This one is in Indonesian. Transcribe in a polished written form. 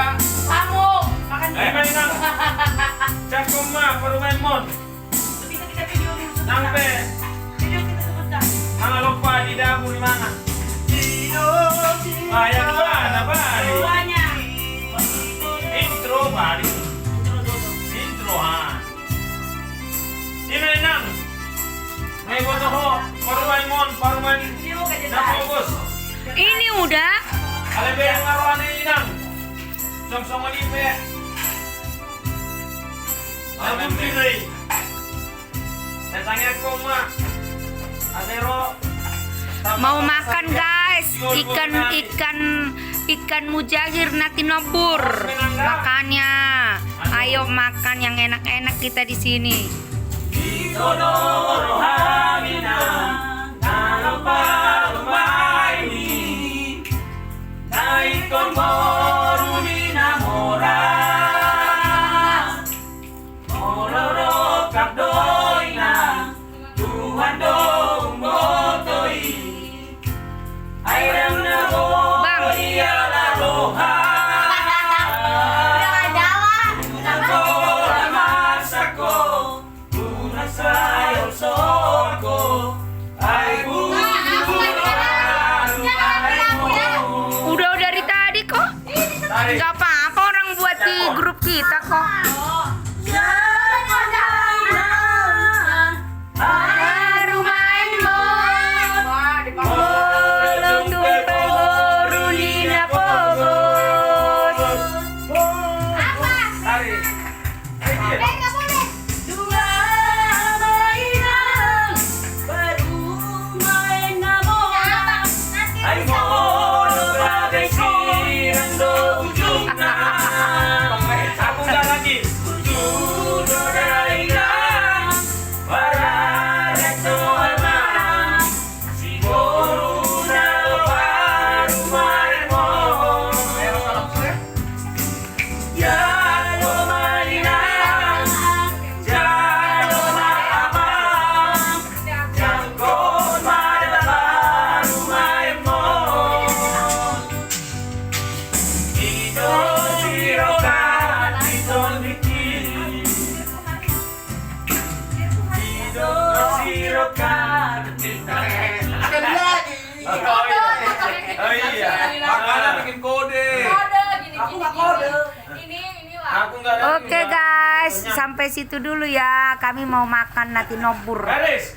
Kamu makan Mainang. Cakuma perumahan mon. Bisa kita video dulu sebentar. Sampai Video kita sebentar. jangan lupa di dapur di mana. Yang mana Bali? Keduanya. Intro Bali. Intro Ini nang. May boto ho. Perumahan mon. Perumahan. Video ka dyan. Nafokus. Ini udah. Alabe yang ngaruhan ini nang. Song-song alipe. Alam pilih. Saya tanya ko ma. Asero. Mau makan guys, ikan mujahir nati nobur. Makannya. Ayo makan yang enak-enak kita di sini. Udah dari tadi kok. Gak apa-apa orang buat di grup kita kok. Baru main bolong dumpel baru nina pogos. Aku nggak lagi. Oh iya, makanya bikin kode. Kode gini. Ini lah. Aku nggak ada. Oke guys, sampai situ dulu ya. Kami mau makan nasi nobur. Garis.